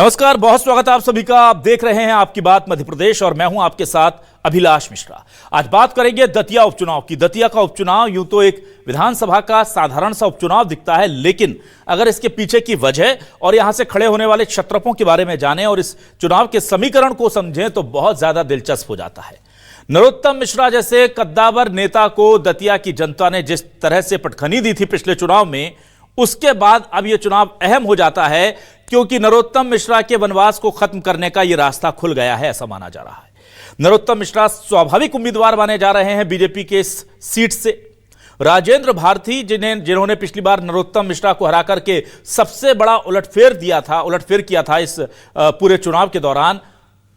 नमस्कार, बहुत स्वागत है आप सभी का। आप देख रहे हैं आपकी बात मध्य प्रदेश और मैं हूं आपके साथ अभिलाष मिश्रा। आज बात करेंगे दतिया उपचुनाव की। दतिया का उपचुनाव यूं तो एक विधानसभा का साधारण सा उपचुनाव दिखता है, लेकिन अगर इसके पीछे की वजह और यहां से खड़े होने वाले क्षत्रपों के बारे में जानें और इस चुनाव के समीकरण को समझें तो बहुत ज्यादा दिलचस्प हो जाता है। नरोत्तम मिश्रा जैसे कद्दावर नेता को दतिया की जनता ने जिस तरह से पटखनी दी थी पिछले चुनाव में, उसके बाद अब यह चुनाव अहम हो जाता है क्योंकि नरोत्तम मिश्रा के वनवास को खत्म करने का यह रास्ता खुल गया है, ऐसा माना जा रहा है। नरोत्तम मिश्रा स्वाभाविक उम्मीदवार माने जा रहे हैं बीजेपी के इस सीट से। राजेंद्र भारती जिन्होंने पिछली बार नरोत्तम मिश्रा को हरा करके सबसे बड़ा उलटफेर किया था इस पूरे चुनाव के दौरान,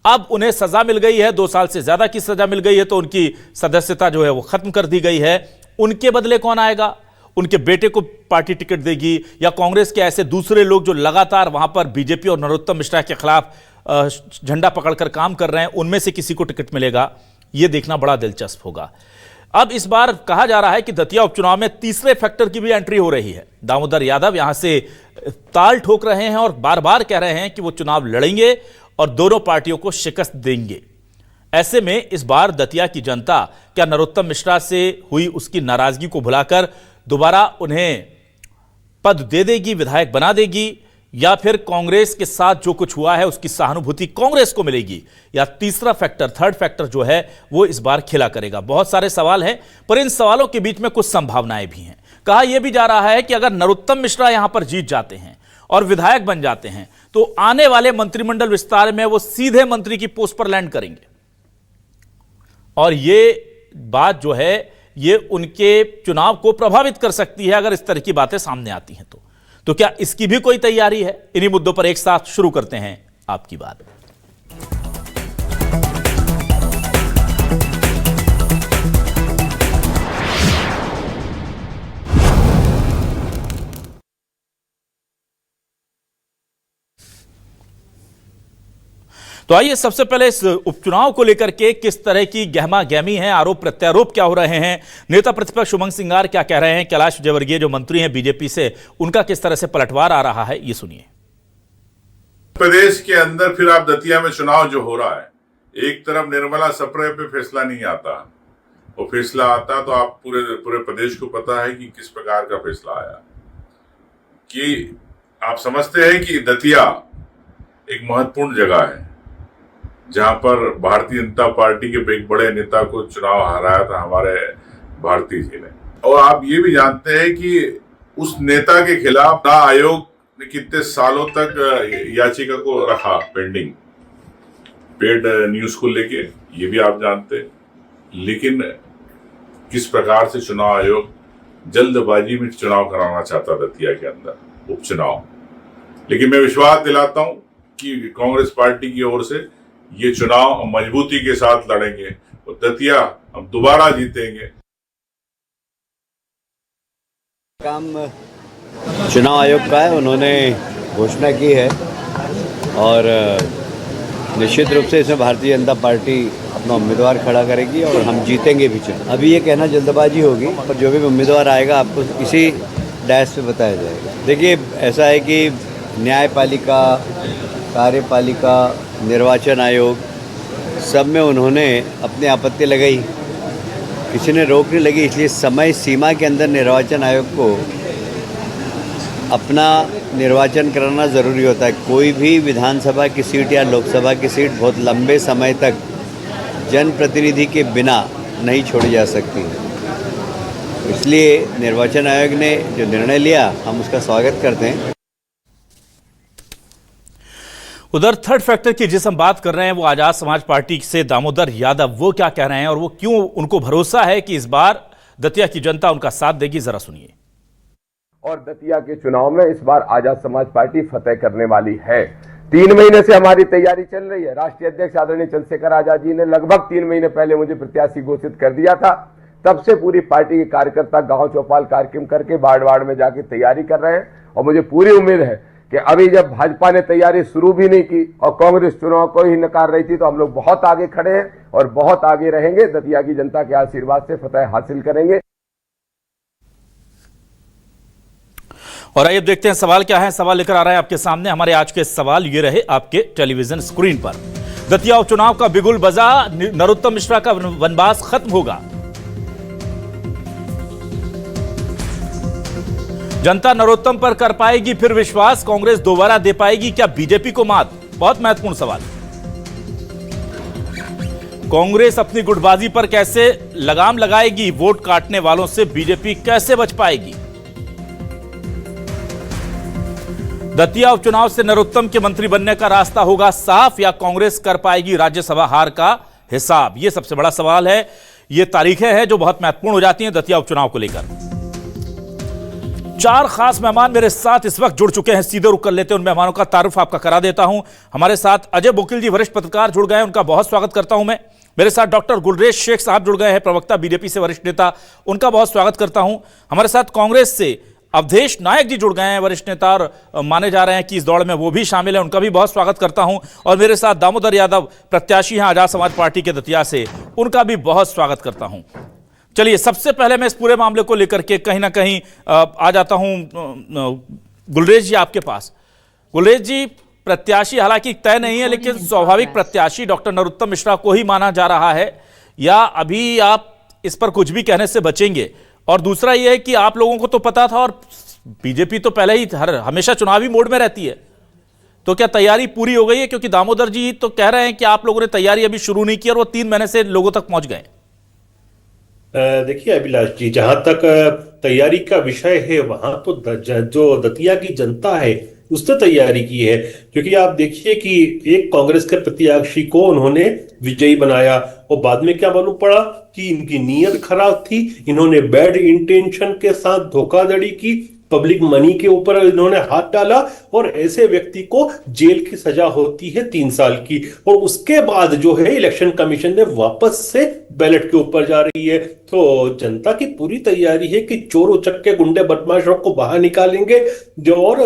अब उन्हें सजा मिल गई है, 2 साल से ज्यादा की सजा मिल गई है, तो उनकी सदस्यता जो है वो खत्म कर दी गई है। उनके बदले कौन आएगा? उनके बेटे को पार्टी टिकट देगी या कांग्रेस के ऐसे दूसरे लोग जो लगातार वहां पर बीजेपी और नरोत्तम मिश्रा के खिलाफ झंडा पकड़कर काम कर रहे हैं, उनमें से किसी को टिकट मिलेगा? यह देखना बड़ा दिलचस्प होगा। अब इस बार कहा जा रहा है कि दतिया उपचुनाव में तीसरे फैक्टर की भी एंट्री हो रही है। दामोदर यादव यहां से ताल ठोक रहे हैं और बार बार कह रहे हैं कि वो चुनाव लड़ेंगे और दोनों पार्टियों को शिकस्त देंगे। ऐसे में इस बार दतिया की जनता क्या नरोत्तम मिश्रा से हुई उसकी नाराजगी को भुलाकर दोबारा उन्हें पद दे देगी, विधायक बना देगी, या फिर कांग्रेस के साथ जो कुछ हुआ है उसकी सहानुभूति कांग्रेस को मिलेगी, या तीसरा फैक्टर, थर्ड फैक्टर जो है वो इस बार खेला करेगा? बहुत सारे सवाल हैं, पर इन सवालों के बीच में कुछ संभावनाएं भी हैं। कहा यह भी जा रहा है कि अगर नरोत्तम मिश्रा यहां पर जीत जाते हैं और विधायक बन जाते हैं तो आने वाले मंत्रिमंडल विस्तार में वो सीधे मंत्री की पोस्ट पर लैंड करेंगे, और ये बात जो है ये उनके चुनाव को प्रभावित कर सकती है अगर इस तरह की बातें सामने आती हैं तो क्या इसकी भी कोई तैयारी है? इन्हीं मुद्दों पर एक साथ शुरू करते हैं आपकी बात। तो आइए सबसे पहले इस उपचुनाव को लेकर के किस तरह की गहमा गहमी है, आरोप प्रत्यारोप क्या हो रहे हैं, नेता प्रतिपक्ष उमंग सिंगार क्या कह रहे हैं, कैलाश विजयवर्गीय जो मंत्री हैं बीजेपी से, उनका किस तरह से पलटवार आ रहा है, ये सुनिए। प्रदेश के अंदर फिर आप दतिया में चुनाव जो हो रहा है, एक तरफ निर्मला सप्रे पे फैसला नहीं आता, वो फैसला आता तो आप पूरे प्रदेश को पता है कि किस प्रकार का फैसला आया। कि आप समझते हैं कि दतिया एक महत्वपूर्ण जगह है जहां पर भारतीय जनता पार्टी के एक बड़े नेता को चुनाव हराया था हमारे भारती जी ने। और आप ये भी जानते हैं कि उस नेता के खिलाफ आयोग ने कितने सालों तक याचिका को रखा पेंडिंग, पेड न्यूज को लेके, ये भी आप जानते हैं। लेकिन किस प्रकार से चुनाव आयोग जल्दबाजी में चुनाव कराना चाहता दतिया के अंदर उपचुनाव। लेकिन मैं विश्वास दिलाता हूं कि कांग्रेस पार्टी की ओर से ये चुनाव मजबूती के साथ लड़ेंगे और दतिया हम दोबारा जीतेंगे। काम चुनाव आयोग का है, उन्होंने घोषणा की है और निश्चित रूप से इसमें भारतीय जनता पार्टी अपना उम्मीदवार खड़ा करेगी और हम जीतेंगे भी चुनाव। अभी ये कहना जल्दबाजी होगी, पर जो भी उम्मीदवार आएगा आपको इसी डैश पे बताया जाएगा। देखिए, ऐसा है कि न्यायपालिका, कार्यपालिका, निर्वाचन आयोग, सब में उन्होंने अपनी आपत्ति लगाई, किसी ने रोक नहीं लगी। इसलिए समय सीमा के अंदर निर्वाचन आयोग को अपना निर्वाचन कराना ज़रूरी होता है। कोई भी विधानसभा की सीट या लोकसभा की सीट बहुत लंबे समय तक जनप्रतिनिधि के बिना नहीं छोड़ी जा सकती। इसलिए निर्वाचन आयोग ने जो निर्णय लिया, हम उसका स्वागत करते हैं। उधर थर्ड फैक्टर की जिस हम बात कर रहे हैं वो आजाद समाज पार्टी से दामोदर यादव, वो क्या कह रहे हैं और वो क्यों उनको भरोसा है कि इस बार दतिया की जनता उनका साथ देगी, जरा सुनिए। और दतिया के चुनाव में इस बार आजाद समाज पार्टी फतेह करने वाली है। 3 महीने से हमारी तैयारी चल रही है। राष्ट्रीय अध्यक्ष आदरणीय चंद्रशेखर आजाद जी ने लगभग 3 महीने पहले मुझे प्रत्याशी घोषित कर दिया था। तब से पूरी पार्टी के कार्यकर्ता गांव चौपाल कार्यक्रम करके वार्ड में जाके तैयारी कर रहे हैं और मुझे पूरी उम्मीद है कि अभी जब भाजपा ने तैयारी शुरू भी नहीं की और कांग्रेस चुनाव को ही नकार रही थी, तो हम लोग बहुत आगे खड़े हैं और बहुत आगे रहेंगे। दतिया की जनता के आशीर्वाद से फतेह हासिल करेंगे। और आइए देखते हैं सवाल क्या है। सवाल लेकर आ रहे हैं आपके सामने। हमारे आज के सवाल ये रहे आपके टेलीविजन स्क्रीन पर। दतिया उपचुनाव का बिगुल बजा, नरोत्तम मिश्रा का वनवास खत्म होगा। जनता नरोत्तम पर कर पाएगी फिर विश्वास, कांग्रेस दोबारा दे पाएगी क्या बीजेपी को मात? बहुत महत्वपूर्ण सवाल। कांग्रेस अपनी गुटबाजी पर कैसे लगाम लगाएगी? वोट काटने वालों से बीजेपी कैसे बच पाएगी? दतिया उपचुनाव से नरोत्तम के मंत्री बनने का रास्ता होगा साफ या कांग्रेस कर पाएगी राज्यसभा हार का हिसाब? यह सबसे बड़ा सवाल है। ये तारीखें हैं जो बहुत महत्वपूर्ण हो जाती हैं दतिया उपचुनाव को लेकर। 4 खास मेहमान मेरे साथ इस वक्त जुड़ चुके हैं। सीधे रुक कर लेते हैं उन मेहमानों का तारुफ आपका करा देता हूं। हमारे साथ अजय बोकिल जी वरिष्ठ पत्रकार जुड़ गए हैं, उनका बहुत स्वागत करता हूं मैं। मेरे साथ डॉक्टर गुलरेज शेख साहब जुड़ गए हैं, प्रवक्ता बीजेपी से वरिष्ठ नेता, उनका बहुत स्वागत करता हूं। हमारे साथ कांग्रेस से अवधेश नायक जी जुड़ गए हैं, वरिष्ठ नेता और माने जा रहे हैं कि इस दौड़ में वो भी शामिल है, उनका भी बहुत स्वागत करता हूं। और मेरे साथ दामोदर यादव प्रत्याशी हैं आजाद समाज पार्टी के दतिया से, उनका भी बहुत स्वागत करता हूं। चलिए सबसे पहले मैं इस पूरे मामले को लेकर के कहीं ना कहीं आ जाता हूं गुलरेज जी आपके पास। गुलरेज जी, प्रत्याशी हालांकि तय नहीं है लेकिन स्वाभाविक प्रत्याशी डॉक्टर नरोत्तम मिश्रा को ही माना जा रहा है, या अभी आप इस पर कुछ भी कहने से बचेंगे? और दूसरा यह है कि आप लोगों को तो पता था, और बीजेपी तो पहले ही हमेशा चुनावी मोड में रहती है, तो क्या तैयारी पूरी हो गई है? क्योंकि दामोदर जी तो कह रहे हैं कि आप लोगों ने तैयारी अभी शुरू नहीं की और वो 3 महीने से लोगों तक पहुंच गए। देखिए अभिलाष जी, जहां तक तैयारी का विषय है वहां तो जो दतिया की जनता है उसने तैयारी की है। क्योंकि आप देखिए कि एक कांग्रेस के प्रत्याशी को उन्होंने विजयी बनाया और बाद में क्या मालूम पड़ा कि इनकी नीयत खराब थी, इन्होंने बैड इंटेंशन के साथ धोखाधड़ी की, पब्लिक मनी के ऊपर इन्होंने हाथ डाला और ऐसे व्यक्ति को जेल की सजा होती है 3 साल की। और उसके बाद जो है इलेक्शन कमीशन ने वापस से बैलेट के ऊपर जा रही है। तो जनता की पूरी तैयारी है कि चोर उचक्के गुंडे बदमाशों को बाहर निकालेंगे जो और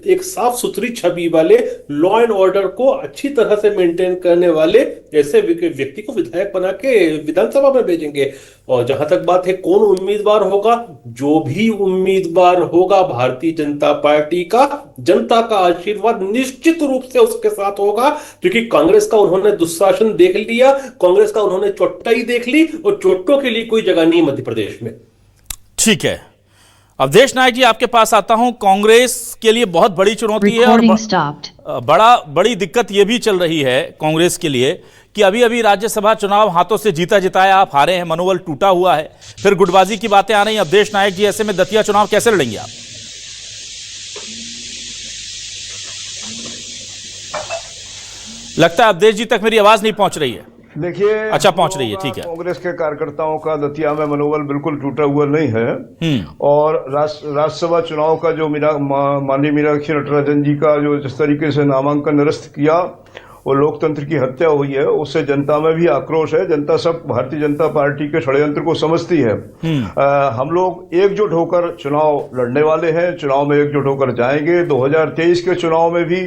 एक साफ सुथरी छवि वाले, लॉ एंड ऑर्डर को अच्छी तरह से मेंटेन करने वाले ऐसे व्यक्ति को विधायक बना के विधानसभा में भेजेंगे। और जहां तक बात है कौन उम्मीदवार होगा, जो भी उम्मीदवार होगा भारतीय जनता पार्टी का, जनता का आशीर्वाद निश्चित रूप से उसके साथ होगा। क्योंकि कांग्रेस का उन्होंने दुशासन देख लिया, कांग्रेस का उन्होंने चोटाई देख ली और चोटों के लिए कोई जगह नहीं मध्य प्रदेश में। ठीक है, अवधेश नायक जी आपके पास आता हूं। कांग्रेस के लिए बहुत बड़ी चुनौती है और बड़ी दिक्कत यह भी चल रही है कांग्रेस के लिए कि अभी अभी राज्यसभा चुनाव हाथों से जीता जिताया आप हारे हैं, मनोबल टूटा हुआ है, फिर गुटबाजी की बातें आ रही हैं। अवधेश नायक जी, ऐसे में दतिया चुनाव कैसे लड़ेंगे आप? लगता है अवधेश जी तक मेरी आवाज नहीं पहुंच रही है। देखिए, अच्छा पहुंच रही है, ठीक है। कांग्रेस के कार्यकर्ताओं का दतिया में मनोबल बिल्कुल टूटा हुआ नहीं है। और राज्यसभा चुनाव का जो माननीय मीनाक्षी नटराजन जी का जो जिस तरीके से नामांकन निरस्त किया और लोकतंत्र की हत्या हुई है, उससे जनता में भी आक्रोश है। जनता सब भारतीय जनता पार्टी के षड्यंत्र को समझती है। हम लोग एकजुट होकर चुनाव लड़ने वाले हैं, चुनाव में एकजुट होकर जाएंगे। 2023 के चुनाव में भी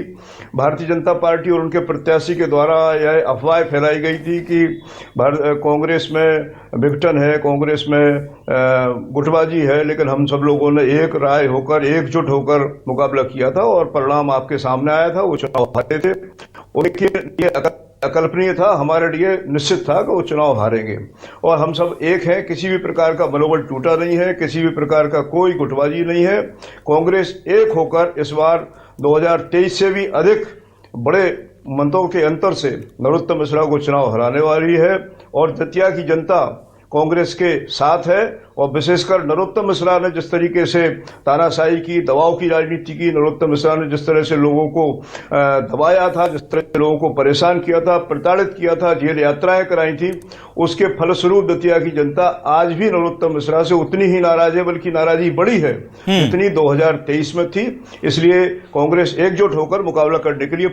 भारतीय जनता पार्टी और उनके प्रत्याशी के द्वारा यह अफवाह फैलाई गई थी कि कांग्रेस में विघटन है, कांग्रेस में गुटबाजी है, लेकिन हम सब लोगों ने एक राय होकर, एकजुट होकर मुकाबला किया था और परिणाम आपके सामने आया था। वो चुनाव हारे थे, उनके लिए अकल्पनीय था, हमारे लिए निश्चित था कि वो चुनाव हारेंगे। और हम सब एक हैं, किसी भी प्रकार का मनोबल टूटा नहीं है, किसी भी प्रकार का कोई गुटबाजी नहीं है। कांग्रेस एक होकर इस बार 2023 से भी अधिक बड़े मतों के अंतर से नरोत्तम मिश्रा को चुनाव हराने वाली है। और दतिया की जनता कांग्रेस के साथ है और विशेषकर नरोत्तम मिश्रा ने जिस तरीके से तानाशाही की, दबाव की राजनीति की, नरोत्तम मिश्रा ने जिस तरह से लोगों को दबाया था, जिस तरह से लोगों को परेशान किया था, प्रताड़ित किया था, जेल यात्राएं कराई थी, उसके फलस्वरूप दतिया की जनता आज भी नरोत्तम मिश्रा से उतनी ही नाराज है, बल्कि नाराजगी बढ़ी है जितनी 2023 में थी। इसलिए कांग्रेस एकजुट होकर मुकाबला करने के लिए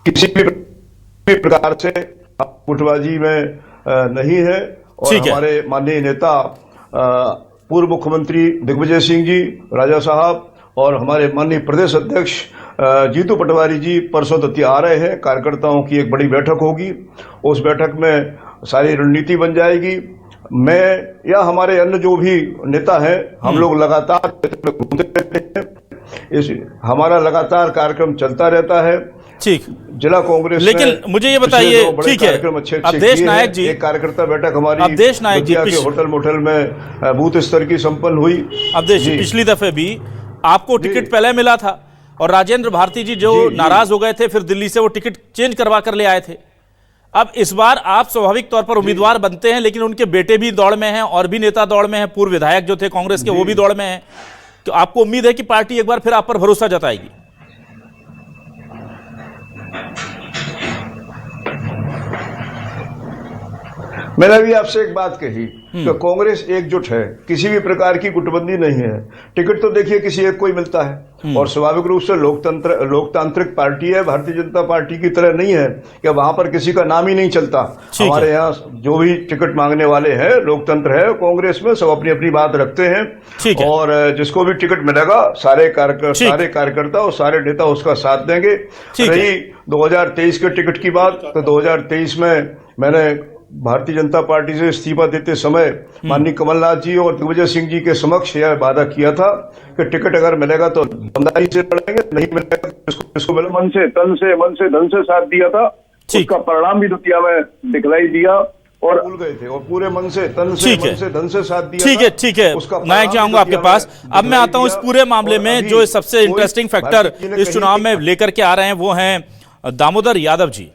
किसी भी प्रकार से गुटबाजी में नहीं है। और हमारे माननीय नेता पूर्व मुख्यमंत्री दिग्विजय सिंह जी, राजा साहब और हमारे माननीय प्रदेश अध्यक्ष जीतू पटवारी जी परसों दतिया आ रहे हैं। कार्यकर्ताओं की एक बड़ी बैठक होगी, उस बैठक में सारी रणनीति बन जाएगी। मैं या हमारे अन्य जो भी नेता हैं, हम लोग लगातार घूमते रहते हैं। हमारा लगातार कार्यक्रम चलता रहता है। ठीक, जिला कांग्रेस लेकिन मुझे ये बताइए, ठीक है, अवधेश नायक जी, एक कार्यकर्ता बैठक हमारी अवधेश नायक जी के होटल मोटल में बूथ स्तर की संपन्न हुई। अवधेश जी, पिछली दफे भी आपको टिकट पहले मिला था और राजेंद्र भारती जी जो नाराज हो गए थे, फिर दिल्ली से वो टिकट चेंज करवा कर ले आए थे। अब इस बार आप स्वाभाविक तौर पर उम्मीदवार बनते हैं, लेकिन उनके बेटे भी दौड़ में हैं और भी नेता दौड़ में हैं, पूर्व विधायक जो थे कांग्रेस के वो भी दौड़ में हैं। तो आपको उम्मीद है कि पार्टी एक बार फिर आप पर भरोसा जताएगी? मैंने भी आपसे एक बात कही कि कांग्रेस एकजुट है, किसी भी प्रकार की गुटबंदी नहीं है। टिकट तो देखिए किसी एक को ही मिलता है और स्वाभाविक रूप से लोकतांत्रिक पार्टी है, भारतीय जनता पार्टी की तरह नहीं है कि वहां पर किसी का नाम ही नहीं चलता। हमारे यहाँ जो भी टिकट मांगने वाले हैं, लोकतंत्र है कांग्रेस में, सब अपनी अपनी बात रखते हैं और जिसको भी टिकट मिलेगा सारे कार्यकर्ता और सारे नेता उसका साथ देंगे। रही 2023 के टिकट की बात, तो 2023 में मैंने भारतीय जनता पार्टी से इस्तीफा देते समय माननीय कमलनाथ जी और दिग्विजय सिंह जी के समक्ष यह वादा किया था कि टिकट अगर मिलेगा तो ईमानदारी से लड़ेंगे, नहीं मिलेगा तो इसको मन से तन से मन से धन से साथ दिया था। उसका परिणाम भी दतिया में दिखलाई दिया और भूल गए थे और पूरे मन से तन से मन से धन से साथ दिया। ठीक है नायक जी, आऊंगा आपके पास। अब मैं आता हूं इस पूरे मामले में जो सबसे इंटरेस्टिंग फैक्टर इस चुनाव में लेकर के आ रहे हैं, वो हैं दामोदर यादव जी।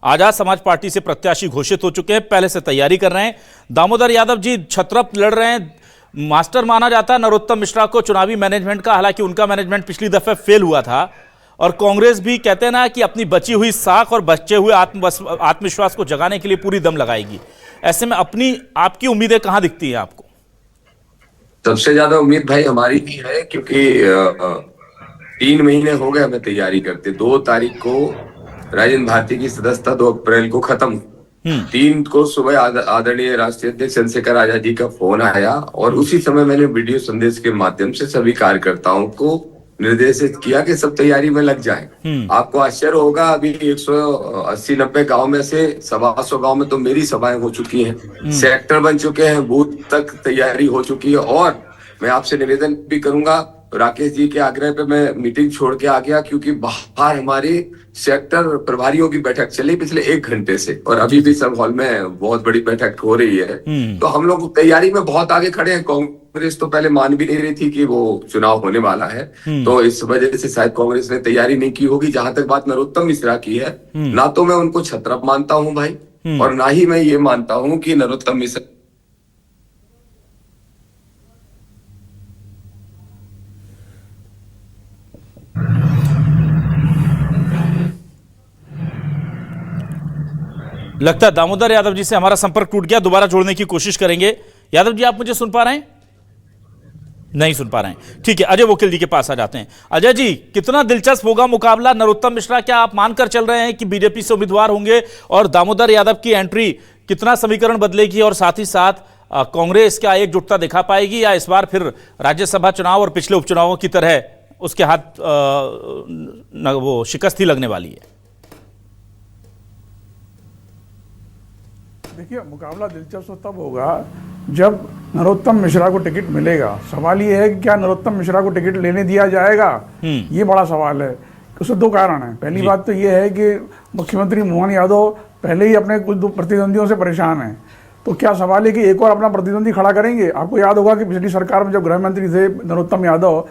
आजाद समाज पार्टी से प्रत्याशी घोषित हो चुके हैं, पहले से तैयारी कर रहे हैं। दामोदर यादव जी छत्रप लड़ रहे हैं। मास्टर माना जाता है नरोत्तम मिश्रा को चुनावी मैनेजमेंट का, हालांकि उनका मैनेजमेंट पिछली दफे फेल हुआ था। और कांग्रेस भी कहते हैं ना कि अपनी बची हुई साख और बचे हुए आत्मविश्वास को जगाने के लिए पूरी दम लगाएगी। ऐसे में आपकी उम्मीदें कहां दिखती हैं आपको? सबसे ज्यादा उम्मीद भाई हमारी भी है, क्योंकि 3 महीने हो गए हमें तैयारी करते। 2 तारीख को राजेंद्र भारती की सदस्यता 2 अप्रैल को खत्म। 3 को सुबह आदरणीय राष्ट्रीय अध्यक्ष चंद्रशेखर आजाद जी का फोन आया और उसी समय मैंने वीडियो संदेश के माध्यम से सभी कार्यकर्ताओं को निर्देशित किया कि सब तैयारी में लग जाएं। आपको आश्चर्य होगा, अभी 180-90 गांव में से 125 गांव में तो मेरी सभाएं हो चुकी हैं, सेक्टर बन चुके हैं, बूथ तक तैयारी हो चुकी है। और मैं आपसे निवेदन भी करूंगा, राकेश जी के आग्रह पे मैं मीटिंग छोड़ के आ गया, क्योंकि बाहर हमारे सेक्टर प्रभारियों की बैठक चली पिछले 1 घंटे से और अभी भी सब हॉल में बहुत बड़ी बैठक हो रही है। तो हम लोग तैयारी में बहुत आगे खड़े हैं। कांग्रेस तो पहले मान भी नहीं रही थी कि वो चुनाव होने वाला है, तो इस वजह से शायद कांग्रेस ने तैयारी नहीं की होगी। जहां तक बात नरोत्तम मिश्रा की है, ना तो मैं उनको छत्रप मानता हूं भाई, और ना ही मैं ये मानता हूं कि नरोत्तम मिश्रा लगता है दामोदर यादव जी से हमारा संपर्क टूट गया, दोबारा जोड़ने की कोशिश करेंगे। यादव जी, आप मुझे सुन पा रहे हैं? नहीं सुन पा रहे हैं। ठीक है, अजय वकील जी के पास आ जाते हैं। अजय जी, कितना दिलचस्प होगा मुकाबला नरोत्तम मिश्रा? क्या आप मानकर चल रहे हैं कि बीजेपी से उम्मीदवार होंगे और दामोदर यादव की एंट्री कितना समीकरण बदलेगी और साथ ही साथ कांग्रेस क्या एकजुटता दिखा पाएगी, या इस बार फिर राज्यसभा चुनाव और पिछले उपचुनावों की तरह उसके हाथ वो शिकस्त ही लगने वाली है? देखिए, मुकाबला दिलचस्प तब होगा जब नरोत्तम मिश्रा को टिकट मिलेगा। सवाल ये है कि क्या नरोत्तम मिश्रा को टिकट लेने दिया जाएगा, ये बड़ा सवाल है। उसके 2 कारण हैं। पहली बात तो ये है कि मुख्यमंत्री मोहन यादव पहले ही अपने कुछ प्रतिद्वंदियों से परेशान हैं, तो क्या सवाल है कि एक और अपना प्रतिद्वंदी खड़ा करेंगे? आपको याद होगा कि पिछली सरकार में जब गृह मंत्री थे नरोत्तम यादव,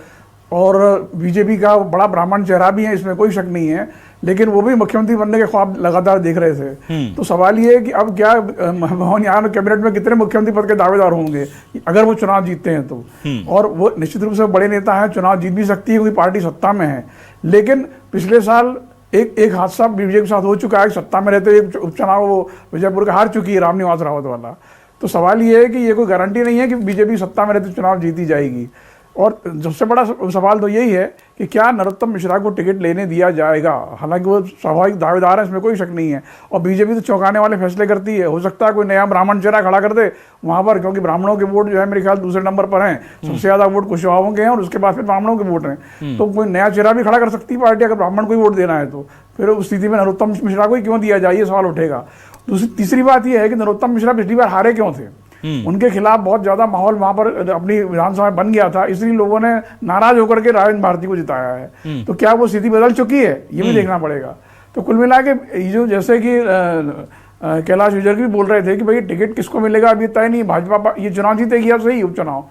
और बीजेपी का बड़ा ब्राह्मण चेहरा भी है, इसमें कोई शक नहीं है, लेकिन वो भी मुख्यमंत्री बनने के ख्वाब लगातार देख रहे थे। तो सवाल ये है कि अब क्या मोहन यादव कैबिनेट में कितने मुख्यमंत्री पद के दावेदार होंगे अगर वो चुनाव जीतते हैं तो। और वो निश्चित रूप से बड़े नेता हैं, चुनाव जीत भी सकती है क्योंकि पार्टी सत्ता में है। लेकिन पिछले साल एक हादसा बीजेपी के साथ हो चुका है, सत्ता में रहते एक उपचुनाव वो विजयपुर का हार चुकी है, रामनिवास रावत वाला। तो सवाल ये है कि ये कोई गारंटी नहीं है कि बीजेपी सत्ता में रहते चुनाव जीती जाएगी। और सबसे बड़ा सवाल तो यही है कि क्या नरोत्तम मिश्रा को टिकट लेने दिया जाएगा। हालांकि वो स्वाभाविक दावेदार है, इसमें कोई शक नहीं है, और बीजेपी तो चौंकाने वाले फैसले करती है। हो सकता है कोई नया ब्राह्मण चेहरा खड़ा कर दे वहाँ पर, क्योंकि ब्राह्मणों के वोट जो है मेरे ख्याल दूसरे नंबर पर हैं। सबसे ज़्यादा वोट कुशवाहों के हैं और उसके बाद फिर ब्राह्मणों के वोट हैं। तो कोई नया चेहरा भी खड़ा कर सकती है पार्टी अगर ब्राह्मण को ही वोट देना है तो। फिर उस स्थिति में नरोत्तम मिश्रा को ही क्यों दिया जाए, ये सवाल उठेगा। तीसरी बात यह है कि नरोत्तम मिश्रा पिछली बार हारे क्यों थे। उनके खिलाफ बहुत ज्यादा माहौल वहां पर अपनी विधानसभा में बन गया था, इसलिए लोगों ने नाराज होकर के राजेंद्र भारती को जिताया है। तो क्या वो स्थिति बदल चुकी है, ये भी देखना पड़ेगा। तो कुल मिला के जो जैसे कि कैलाश विजय भी बोल रहे थे कि भाई टिकट किसको मिलेगा अभी तय नहीं, भाजपा ये चुनाव जीतेगी या सही उपचुनाव।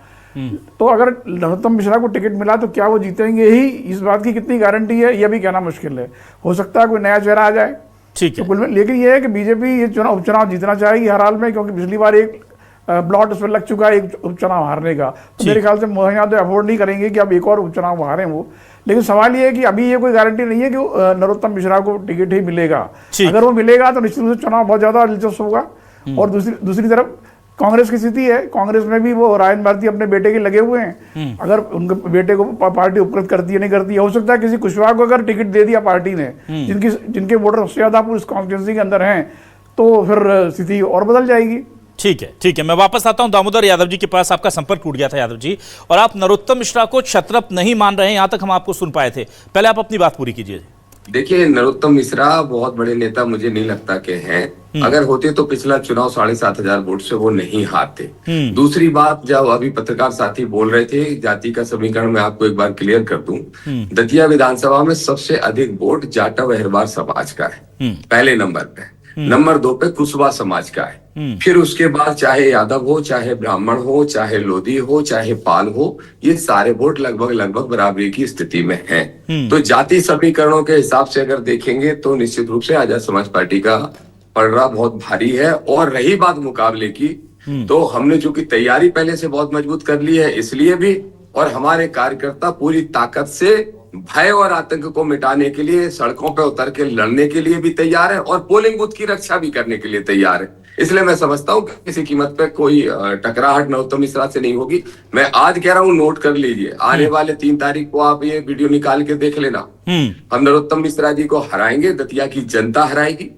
तो अगर नरोत्तम मिश्रा को टिकट मिला तो क्या वो जीतेंगे ही, इस बात की कितनी गारंटी है यह भी कहना मुश्किल है। हो सकता है कोई नया चेहरा आ जाए, ठीक है। तो लेकिन ये है कि बीजेपी ये उपचुनाव जीतना चाहेगी हर हाल में, क्योंकि पिछली बार एक ब्लॉट उस पर लग चुका है एक उपचुनाव हारने का। तो मेरे ख्याल से मोहन यादव अफोर्ड नहीं करेंगे कि अब एक और उपचुनाव हारें वो। लेकिन सवाल ये है कि अभी ये कोई गारंटी नहीं है कि नरोत्तम मिश्रा को टिकट ही मिलेगा। अगर वो मिलेगा तो निश्चित रूप से चुनाव बहुत ज्यादा दिलचस्प होगा। और दूसरी तरफ कांग्रेस की स्थिति है, कांग्रेस में भी वो राजेंद्र भारती अपने बेटे के लगे हुए हैं। अगर उनके बेटे को पार्टी उपकृत करती है नहीं करती है, हो सकता है किसी कुशवाहा को अगर टिकट दे दिया पार्टी ने, जिनके वोटर सबसे ज्यादा उस कॉन्स्टिट्यूंसी के अंदर हैं, तो फिर स्थिति और बदल जाएगी। ठीक है, ठीक है। मैं वापस आता हूं दामोदर यादव जी के पास। आपका संपर्क टूट गया था यादव जी, और आप नरोत्तम मिश्रा को क्षत्रप नहीं मान रहे हैं, यहां तक हम आपको सुन पाए थे। पहले आप अपनी बात पूरी कीजिए। देखिए, नरोत्तम मिश्रा बहुत बड़े नेता मुझे नहीं लगता के हैं। अगर होते तो पिछला चुनाव 7,500 वोट से वो नहीं हारते। दूसरी बात, जब अभी पत्रकार साथी बोल रहे थे जाति का समीकरण, मैं आपको एक बार क्लियर कर दूं। दतिया विधानसभा में सबसे अधिक वोट जाटा वहरवार समाज का है पहले नंबर पे, नंबर 2 पे कुशवाहा समाज का है, फिर उसके बाद चाहे यादव हो, चाहे ब्राह्मण हो, चाहे लोधी हो, चाहे पाल हो, ये सारे वोट लगभग बराबरी की स्थिति में हैं। तो जाति समीकरणों के हिसाब से अगर देखेंगे तो निश्चित रूप से आजाद समाज पार्टी का पलड़ा बहुत भारी है। और रही बात मुकाबले की, तो हमने जो कि तैयारी पहले से बहुत मजबूत कर ली है इसलिए भी, और हमारे कार्यकर्ता पूरी ताकत से भय और आतंक को मिटाने के लिए सड़कों पर उतर के लड़ने के लिए भी तैयार है और पोलिंग बूथ की रक्षा भी करने के लिए तैयार है। इसलिए मैं समझता हूँ कि किसी कीमत पे कोई टकराहट नरोत्तम मिश्रा से नहीं होगी। मैं आज कह रहा हूँ, नोट कर लीजिए, आने वाले 3 तारीख को आप ये वीडियो निकाल के देख लेना। हम नरोत्तम मिश्रा जी को हराएंगे, दतिया की जनता हराएगी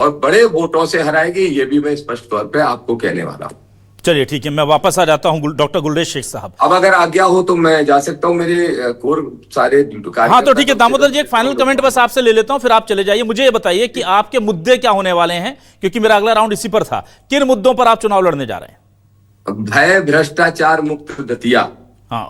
और बड़े वोटों से हराएगी, ये भी मैं स्पष्ट तौर पे आपको कहने वाला हूँ। चलिए ठीक है, मैं वापस आ जाता हूं डॉक्टर गुलरेज शेख साहब। अब अगर आज्ञा हो तो मैं जा सकता हूं, मेरे कोर सारे। हाँ तो ठीक है दामोदर जी, एक फाइनल कमेंट बस आपसे ले लेता हूं, फिर आप चले जाइए। मुझे ये बताइए कि आपके मुद्दे क्या होने वाले हैं, क्योंकि मेरा अगला राउंड इसी पर था। किन मुद्दों पर आप चुनाव लड़ने जा रहे हैं? भय भ्रष्टाचार मुक्त दतिया। हाँ,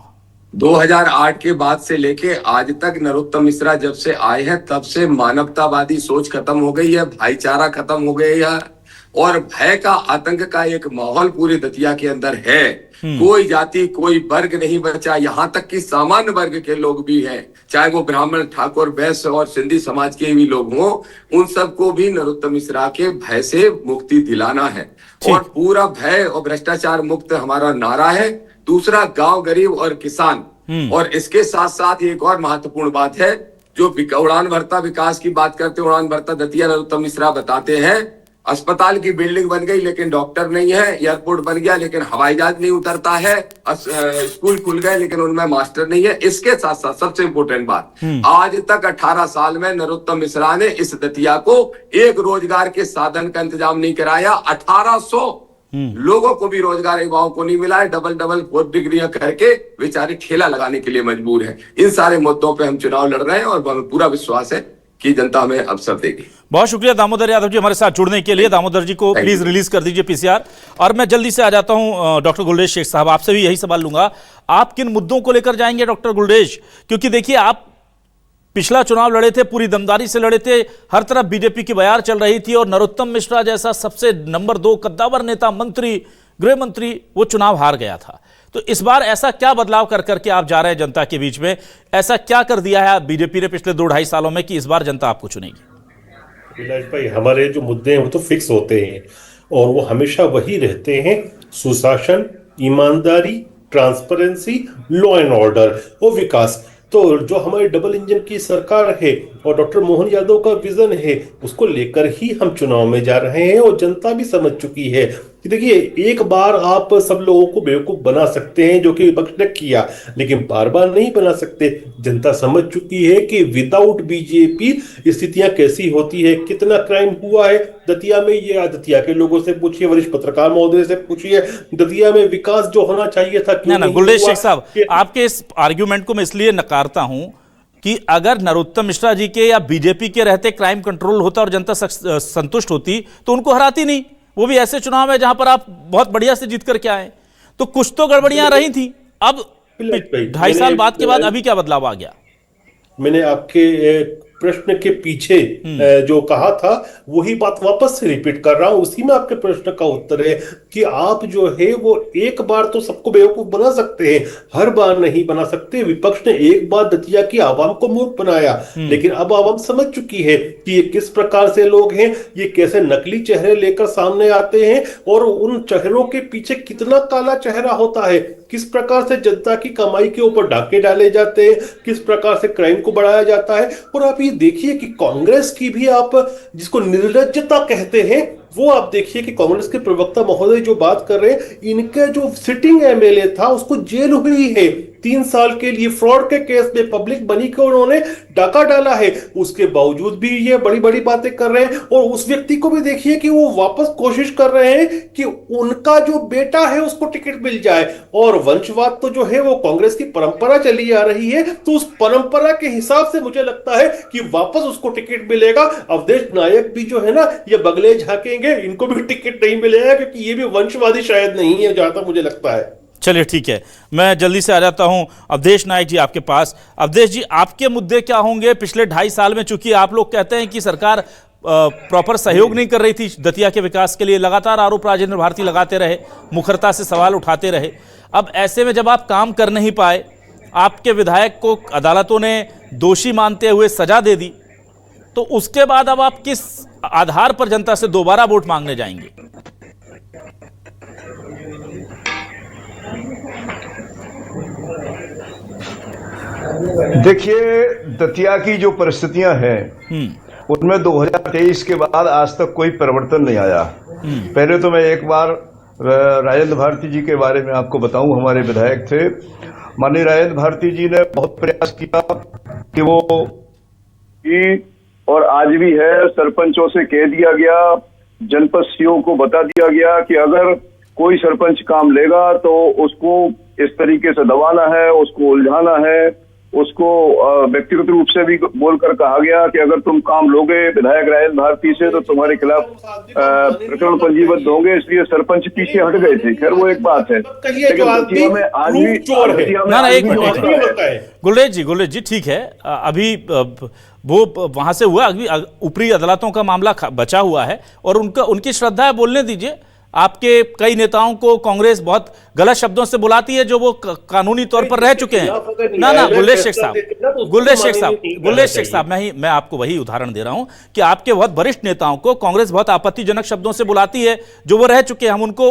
2008 के बाद से लेके आज तक नरोत्तम मिश्रा जब से आए हैं तब से मानवतावादी सोच खत्म हो गई है, भाईचारा खत्म हो गया है और भय का, आतंक का एक माहौल पूरे दतिया के अंदर है। कोई जाति, कोई वर्ग नहीं बचा, यहाँ तक कि सामान्य वर्ग के लोग भी हैं, चाहे वो ब्राह्मण, ठाकुर, वैश्य और सिंधी समाज के भी लोग हों, उन सबको भी नरोत्तम मिश्रा के भय से मुक्ति दिलाना है। और पूरा भय और भ्रष्टाचार मुक्त हमारा नारा है। दूसरा, गांव, गरीब और किसान। और इसके साथ साथ एक और महत्वपूर्ण बात है, जो उड़ान भरता विकास की बात करते हैं, उड़ान भरता दतिया नरोत्तम मिश्रा बताते हैं, अस्पताल की बिल्डिंग बन गई लेकिन डॉक्टर नहीं है, एयरपोर्ट बन गया लेकिन हवाई जहाज नहीं उतरता है, स्कूल खुल गए लेकिन उनमें मास्टर नहीं है। इसके साथ साथ सबसे इंपॉर्टेंट बात, आज तक 18 साल में नरोत्तम मिश्रा ने इस दतिया को एक रोजगार के साधन का इंतजाम नहीं कराया। 1800 लोगों को भी रोजगार युवाओं को नहीं मिला है। डबल 4 डिग्रियां करके बेचारे ठेला लगाने के लिए मजबूर है। इन सारे मुद्दों पे हम चुनाव लड़ रहे हैं और हमें पूरा विश्वास है कि जनता हमें अवसर देगी। बहुत शुक्रिया दामोदर यादव जी हमारे साथ जुड़ने के लिए। दामोदर जी को प्लीज रिलीज कर दीजिए पीसीआर। और मैं जल्दी से आ जाता हूं डॉक्टर गुलरेज शेख साहब, आपसे भी यही सवाल लूंगा, आप किन मुद्दों को लेकर जाएंगे डॉक्टर गुलरेज? क्योंकि देखिए, आप पिछला चुनाव लड़े थे, पूरी दमदारी से लड़े थे, हर तरफ बीजेपी की बयार चल रही थी और नरोत्तम मिश्रा जैसा सबसे नंबर 2 कद्दावर नेता, मंत्री, गृह मंत्री, वो चुनाव हार गया था। तो इस बार ऐसा क्या बदलाव कर करके आप जा रहे हैं जनता के बीच में? ऐसा क्या कर दिया है बीजेपी ने पिछले 2-2.5 सालों में कि इस बार जनता आपको चुनेगी? अभिलाष भाई, हमारे जो मुद्दे हैं वो तो फिक्स होते हैं और वो हमेशा वही रहते हैं: सुशासन, ईमानदारी, ट्रांसपेरेंसी, लॉ एंड ऑर्डर और विकास। तो जो हमारी डबल इंजन की सरकार है और डॉक्टर मोहन यादव का विजन है, उसको लेकर ही हम चुनाव में जा रहे हैं और जनता भी समझ चुकी है कि देखिए, एक बार आप सब लोगों को बेवकूफ बना सकते हैं, जो कि विपक्ष ने किया, लेकिन बार बार नहीं बना सकते। जनता समझ चुकी है कि विदाउट बीजेपी स्थितियां कैसी होती है, कितना क्राइम हुआ है दतिया में। ये दतिया के लोगों से पूछिए, वरिष्ठ पत्रकार महोदय से पूछिए, दतिया में विकास जो होना चाहिए था क्यों नहीं हुआ। गुलरेज शेख साहब, आपके इस आर्ग्यूमेंट को मैं इसलिए नकारता हूं कि अगर नरोत्तम मिश्रा जी के या बीजेपी के रहते क्राइम कंट्रोल होता और जनता संतुष्ट होती तो उनको हराती नहीं। वो भी ऐसे चुनाव है जहां पर आप बहुत बढ़िया से जीत करके आए। तो कुछ तो गड़बड़ियां रही थी। अब 2.5 साल बाद के बाद अभी क्या बदलाव आ गया? मैंने आपके प्रश्न के पीछे जो कहा था वही बात वापस से रिपीट कर रहा हूं, उसी में आपके प्रश्न का उत्तर है कि आप जो है वो एक बार तो सबको बेवकूफ बना सकते हैं, हर बार नहीं बना सकते। विपक्ष ने एक बार दतिया की आवाम को मूर्ख बनाया, लेकिन अब आवाम समझ चुकी है कि ये किस प्रकार से लोग हैं, ये कैसे नकली चेहरे लेकर सामने आते हैं और उन चेहरों के पीछे कितना काला चेहरा होता है, किस प्रकार से जनता की कमाई के ऊपर डाके डाले जाते हैं, किस प्रकार से क्राइम को बढ़ाया जाता है। और आप ये देखिए कि कांग्रेस की भी आप जिसको निर्लज्जता कहते हैं, वो आप देखिए कि कांग्रेस के प्रवक्ता महोदय जो बात कर रहे हैं, इनके जो सिटिंग एमएलए था उसको जेल हुई है 3 साल के लिए फ्रॉड के केस में, पब्लिक मनी को उन्होंने डाका डाला है। उसके बावजूद भी ये बड़ी बड़ी बातें कर रहे हैं। और उस व्यक्ति को भी देखिए कि वो वापस कोशिश कर रहे हैं कि उनका जो बेटा है उसको टिकट मिल जाए। और वंशवाद तो जो है वो कांग्रेस की परंपरा चली आ रही है, तो उस परंपरा के हिसाब से मुझे लगता है कि वापस उसको टिकट मिलेगा। अवधेश नायक भी जो है ना, ये बगले झांकेंगे, इनको भी टिकट नहीं मिलेगा, क्योंकि ये भी वंशवादी शायद नहीं है, जहां तक मुझे लगता है। चलिए ठीक है, मैं जल्दी से आ जाता हूं अवधेश नायक जी आपके पास। अवधेश जी, आपके मुद्दे क्या होंगे पिछले 2.5 साल में? चूंकि आप लोग कहते हैं कि सरकार प्रॉपर सहयोग नहीं कर रही थी दतिया के विकास के लिए, लगातार आरोप राजेंद्र भारती लगाते रहे, मुखरता से सवाल उठाते रहे। अब ऐसे में जब आप काम कर नहीं पाए, आपके विधायक को अदालतों ने दोषी मानते हुए सजा दे दी, तो उसके बाद अब आप किस आधार पर जनता से दोबारा वोट मांगने जाएंगे? देखिए, दतिया की जो परिस्थितियां हैं उनमें 2023 के बाद आज तक कोई परिवर्तन नहीं आया। पहले तो मैं एक बार राजेंद्र भारती जी के बारे में आपको बताऊं। हमारे विधायक थे माननीय राजेंद्र भारती जी ने बहुत प्रयास किया कि वो और आज भी है, सरपंचों से कह दिया गया, जनपद सीओ को बता दिया गया कि अगर कोई सरपंच काम लेगा तो उसको इस तरीके से दबाना है, उसको उलझाना है, उसको व्यक्तिगत रूप से भी बोलकर कहा गया कि अगर तुम काम लोगे विधायक राजेंद्र भारती से तो तुम्हारे खिलाफ प्रकरण पंजीबद्ध होंगे। इसलिए सरपंच पीछे हट गए थे। खैर वो एक बात है, लेकिन दतिया में आज भी गुलेज जी ठीक है, अभी वो वहां से हुआ, अभी ऊपरी अदालतों का मामला बचा हुआ है और उनकी श्रद्धा है, बोलने दीजिए। आपके कई नेताओं को कांग्रेस बहुत गलत शब्दों से बुलाती है, जो वो कानूनी तौर पर रह चुके हैं। ना गुलेज शेख साहब, मैं आपको वही उदाहरण दे रहा हूं कि आपके बहुत वरिष्ठ नेताओं को कांग्रेस बहुत आपत्तिजनक शब्दों से बुलाती है, जो वो रह चुके हैं, हम उनको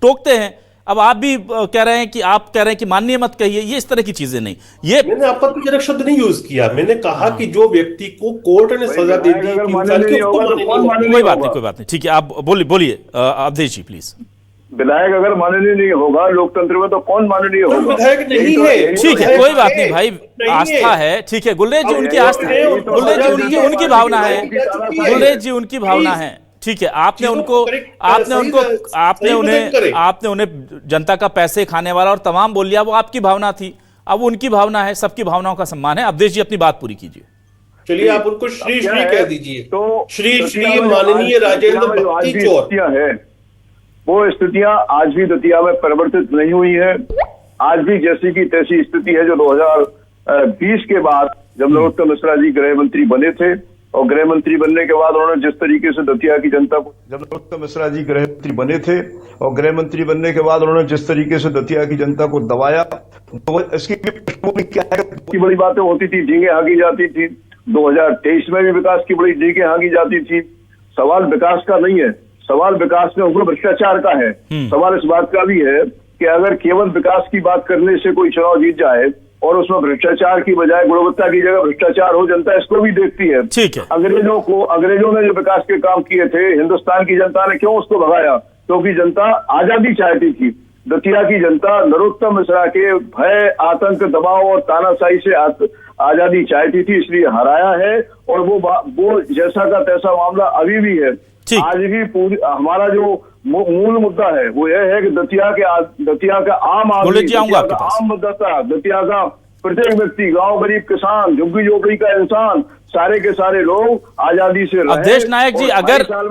टोकते हैं। अब आप भी कह रहे हैं कि माननीय मत कहिए, ये इस तरह की चीजें नहीं। ये मैंने आपत्तिजनक शब्द नहीं यूज किया, मैंने कहा कि जो व्यक्ति को कोर्ट ने सजा दे दी, कोई बात नहीं, ठीक है, आप बोलिए अवधेश जी प्लीज। विधायक अगर माननीय नहीं होगा लोकतंत्र में, तो कौन माननीय होगा? विधायक नहीं है, ठीक है, कोई बात नहीं भाई, आस्था है, ठीक है। गुलेज जी उनकी आस्था है, गुलेज जी उनकी भावना है, गुलेज जी उनकी भावना है, ठीक है। आपने उन्हें जनता का पैसे खाने वाला और तमाम बोल लिया, वो आपकी भावना थी, अब उनकी भावना है, सबकी भावनाओं का सम्मान है। अवधेश जी अपनी बात पूरी कीजिए। चलिए आप उनको श्री कह दीजिए। तो श्री माननीय राजेंद्र भक्ति चोर है, वो स्थितियां आज भी दतिया में परिवर्तित नहीं हुई है। आज भी जैसी की तैसी स्थिति है जो 2020 के बाद जब नरोत्तम मिश्रा जी गृह मंत्री बने थे, और गृह मंत्री बनने के बाद उन्होंने जिस तरीके से दतिया की जनता को, जब नरोत्तम मिश्रा जी गृह मंत्री बने थे और गृह मंत्री बनने के बाद उन्होंने जिस तरीके से दतिया की जनता को दबाया, तो इसकी क्या है की बड़ी बातें होती थी, डींगे हाँकी जाती थी। 2023 में भी विकास की बड़ी डींगे हाँकी जाती थी। सवाल विकास का नहीं है, सवाल विकास में उग्र भ्रष्टाचार का है। सवाल इस बात का भी है कि अगर केवल विकास की बात करने से कोई चुनाव जीत जाए और उसमें भ्रष्टाचार की बजाय गुणवत्ता की जगह भ्रष्टाचार हो, जनता इसको भी देखती है। ठीक है। अंग्रेजों ने जो विकास के काम किए थे, हिंदुस्तान की जनता ने क्यों उसको भगाया? क्योंकि जनता आजादी चाहती थी। दतिया की जनता नरोत्तम मिश्रा के भय, आतंक, दबाव और तानाशाही से आजादी चाहती थी, इसलिए हराया है। और वो जैसा का तैसा मामला अभी भी है। आज भी पूरी हमारा जो मूल मुद्दा है वो यह है कि दतिया का आम आदमी, आम मतदाता, दतिया का प्रत्येक व्यक्ति, गांव गरीब किसान, झुग्गी झोपड़ी का इंसान, सारे के सारे लोग आजादी से रहे। अवधेश नायक जी,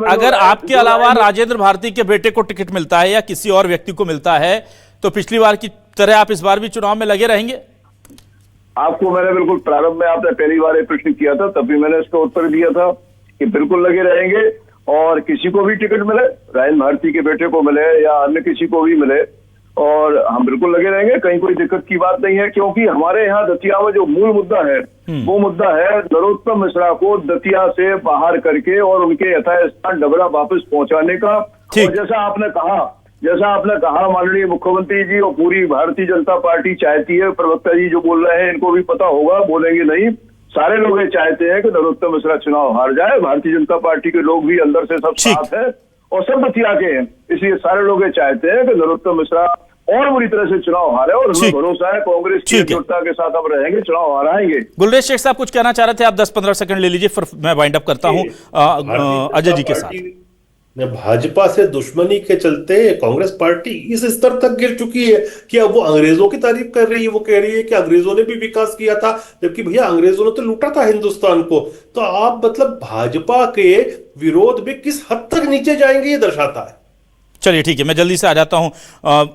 अगर आपके अलावा राजेंद्र भारती के बेटे को टिकट मिलता है या किसी और व्यक्ति को मिलता है तो पिछली बार की तरह आप इस बार भी चुनाव में लगे रहेंगे? आपको मैंने बिल्कुल प्रारंभ में, आपने पहली बार एक प्रश्न किया था, तभी मैंने इसका उत्तर दिया था कि बिल्कुल लगे रहेंगे। और किसी को भी टिकट मिले, राजेंद्र भारती के बेटे को मिले या अन्य किसी को भी मिले, और हम बिल्कुल लगे रहेंगे, कहीं कोई दिक्कत की बात नहीं है। क्योंकि हमारे यहाँ दतिया में जो मूल मुद्दा है वो मुद्दा है नरोत्तम मिश्रा को दतिया से बाहर करके और उनके यथास्थान डबरा वापस पहुंचाने का। और जैसा आपने कहा माननीय मुख्यमंत्री जी और पूरी भारतीय जनता पार्टी चाहती है, प्रवक्ता जी जो बोल रहे हैं इनको भी पता होगा, बोलेंगे नहीं, सारे लोग ये चाहते हैं कि नरोत्तम मिश्रा चुनाव हार जाए। भारतीय जनता पार्टी के लोग भी अंदर से सब साथ है और सब दतिया के हैं, इसलिए सारे लोग ये चाहते हैं कि नरोत्तम मिश्रा और बुरी तरह से चुनाव हारे। और हमें भरोसा है कांग्रेस की एकजुटता के साथ हम रहेंगे, चुनाव हराएंगे। गुलरेज शेख साहब कुछ कहना चाह रहे थे, आप 10-15 सेकंड ले लीजिए, फिर मैं वाइंड अप करता हूं अजय जी के साथ। भाजपा से दुश्मनी के चलते कांग्रेस पार्टी इस स्तर तक गिर चुकी है कि अब वो अंग्रेजों की तारीफ कर रही है। वो कह रही है कि अंग्रेजों ने भी विकास किया था, जबकि भैया अंग्रेजों ने तो लूटा था हिंदुस्तान को। तो आप मतलब भाजपा के विरोध में किस हद तक नीचे जाएंगे ये दर्शाता है। चलिए ठीक है, मैं जल्दी से आ जाता हूं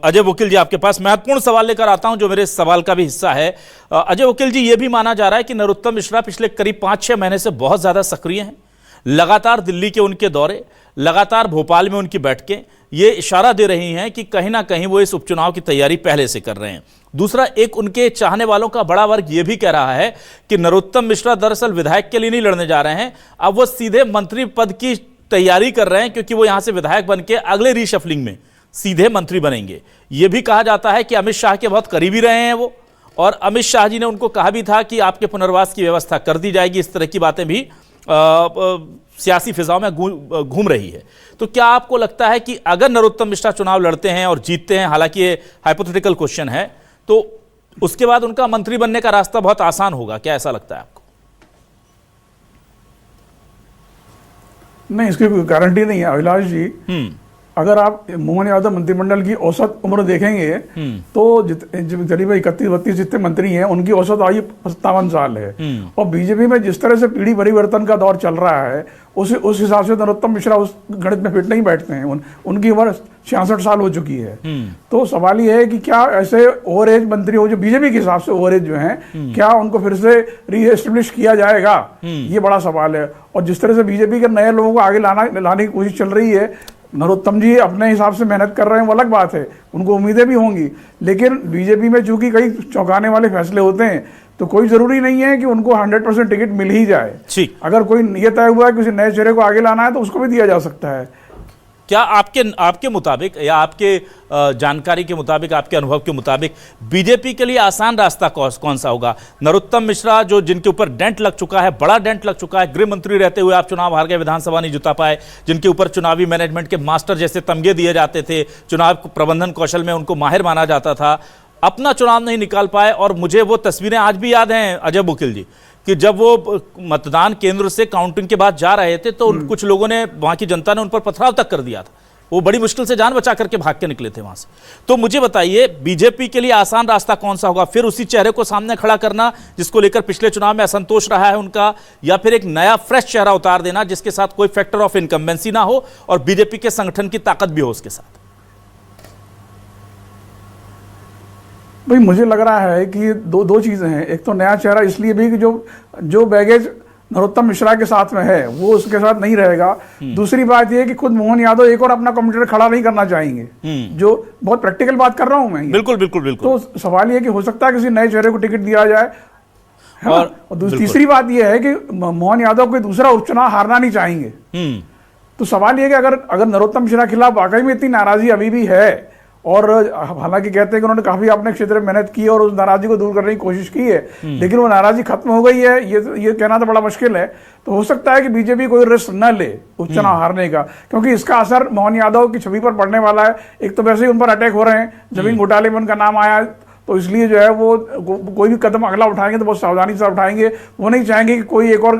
अजय वकील जी आपके पास। महत्वपूर्ण सवाल लेकर आता हूं जो मेरे सवाल का भी हिस्सा है। अजय वकील जी, यह भी माना जा रहा है कि नरोत्तम मिश्रा पिछले करीब 5-6 महीने से बहुत ज्यादा सक्रिय हैं। लगातार दिल्ली के उनके दौरे, लगातार भोपाल में उनकी बैठकें ये इशारा दे रही हैं कि कहीं ना कहीं वो इस उपचुनाव की तैयारी पहले से कर रहे हैं। दूसरा, एक उनके चाहने वालों का बड़ा वर्ग ये भी कह रहा है कि नरोत्तम मिश्रा दरअसल विधायक के लिए नहीं लड़ने जा रहे हैं, अब वो सीधे मंत्री पद की तैयारी कर रहे हैं, क्योंकि वो यहां से विधायक बन के अगले रीशफलिंग में सीधे मंत्री बनेंगे। यह भी कहा जाता है कि अमित शाह के बहुत करीबी रहे हैं वो, और अमित शाह जी ने उनको कहा भी था कि आपके पुनर्वास की व्यवस्था कर दी जाएगी। इस तरह की बातें भी सियासी फिजाओं में घूम रही है। तो क्या आपको लगता है कि अगर नरोत्तम मिश्रा चुनाव लड़ते हैं और जीतते हैं, हालांकि ये हाइपोथेटिकल क्वेश्चन है, तो उसके बाद उनका मंत्री बनने का रास्ता बहुत आसान होगा? क्या ऐसा लगता है आपको? नहीं, इसकी कोई गारंटी नहीं है अभिलाष जी। अगर आप मोहन यादव मंत्रिमंडल की औसत उम्र देखेंगे तो करीब 31-32 जितने मंत्री हैं उनकी औसत आयु 57 साल है। और बीजेपी में जिस तरह से पीढ़ी परिवर्तन का दौर चल रहा है उस हिसाब से नरोत्तम मिश्रा उस गणित में फिट नहीं बैठते हैं। उनकी उम्र 66 साल हो चुकी है। तो सवाल यह है कि क्या ऐसे ओवर एज मंत्री हो जो बीजेपी के हिसाब से ओवर एज जो हैं, क्या उनको फिर से रीएस्टेब्लिश किया जाएगा? ये बड़ा सवाल है। और जिस तरह से बीजेपी के नए लोगों को आगे लाने की कोशिश चल रही है, नरोत्तम जी अपने हिसाब से मेहनत कर रहे हैं, वो अलग बात है, उनको उम्मीदें भी होंगी। लेकिन बीजेपी में चूंकि कई चौंकाने वाले फैसले होते हैं, तो कोई जरूरी नहीं है कि उनको 100% टिकट मिल ही जाए। अगर कोई ये तय हुआ है किसी नए चेहरे को आगे लाना है तो उसको भी दिया जा सकता है। क्या आपके मुताबिक या आपके जानकारी के मुताबिक, आपके अनुभव के मुताबिक बीजेपी के लिए आसान रास्ता कौन सा होगा? नरोत्तम मिश्रा जो जिनके ऊपर डेंट लग चुका है, बड़ा डेंट लग चुका है, गृह मंत्री रहते हुए आप चुनाव हार गए, विधानसभा नहीं जुटा पाए, जिनके ऊपर चुनावी मैनेजमेंट के मास्टर जैसे तमगे दिए जाते थे, चुनाव प्रबंधन कौशल में उनको माहिर माना जाता था, अपना चुनाव नहीं निकाल पाए। और मुझे वो तस्वीरें आज भी याद हैं अजय वकील जी कि जब वो मतदान केंद्र से काउंटिंग के बाद जा रहे थे तो कुछ लोगों ने, वहां की जनता ने उन पर पथराव तक कर दिया था। वो बड़ी मुश्किल से जान बचा करके भाग के निकले थे वहां से। तो मुझे बताइए, बीजेपी के लिए आसान रास्ता कौन सा होगा? फिर उसी चेहरे को सामने खड़ा करना जिसको लेकर पिछले चुनाव में असंतोष रहा है उनका, या फिर एक नया फ्रेश चेहरा उतार देना जिसके साथ कोई फैक्टर ऑफ इनकम्बेंसी ना हो और बीजेपी के संगठन की ताकत भी हो उसके साथ? भाई मुझे लग रहा है कि दो चीजें हैं। एक तो नया चेहरा इसलिए भी कि जो बैगेज नरोत्तम मिश्रा के साथ में है वो उसके साथ नहीं रहेगा। दूसरी बात यह कि खुद मोहन यादव एक और अपना कॉम्पिटिटर खड़ा नहीं करना चाहेंगे, जो बहुत प्रैक्टिकल बात कर रहा हूं मैं। बिल्कुल बिल्कुल बिल्कुल। तो सवाल यह कि हो सकता है किसी नए चेहरे को टिकट दिया जाए। और तीसरी बात यह है कि मोहन यादव कोई दूसरा उपचुनाव हारना नहीं चाहेंगे। तो सवाल यह कि अगर नरोत्तम मिश्रा के खिलाफ वाकई में इतनी नाराजगी अभी भी है, और हालांकि कहते हैं कि उन्होंने काफी अपने क्षेत्र में मेहनत की और उस नाराजगी को दूर करने की कोशिश की है, लेकिन वो नाराजगी खत्म हो गई है, ये कहना तो बड़ा मुश्किल है। तो हो सकता है कि बीजेपी कोई रिस्क न ले उपचुनाव हारने का, क्योंकि इसका असर मोहन यादव की छवि पर पड़ने वाला है। एक तो वैसे ही उन पर अटैक हो रहे हैं, जमीन घोटाले में उनका नाम आया, तो इसलिए जो है वो कोई भी कदम अगला उठाएंगे तो बहुत सावधानी से उठाएंगे। वो नहीं चाहेंगे कि कोई एक और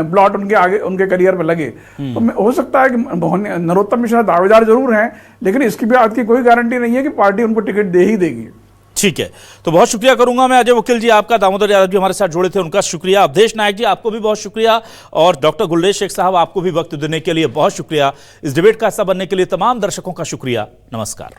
ब्लॉट उनके आगे उनके करियर में लगे। तो हो सकता है कि नरोत्तम मिश्रा दावेदार जरूर हैं, लेकिन इसकी बात की कोई गारंटी नहीं है कि पार्टी उनको टिकट दे ही देगी। ठीक है, तो बहुत शुक्रिया करूंगा मैं अजय वकील जी आपका। दामोदर यादव जी हमारे साथ जुड़े थे, उनका शुक्रिया। अवधेश नायक जी आपको भी बहुत शुक्रिया, और डॉक्टर गुलरेज शेख साहब आपको भी वक्त देने के लिए बहुत शुक्रिया। इस डिबेट का हिस्सा बनने के लिए तमाम दर्शकों का शुक्रिया। नमस्कार।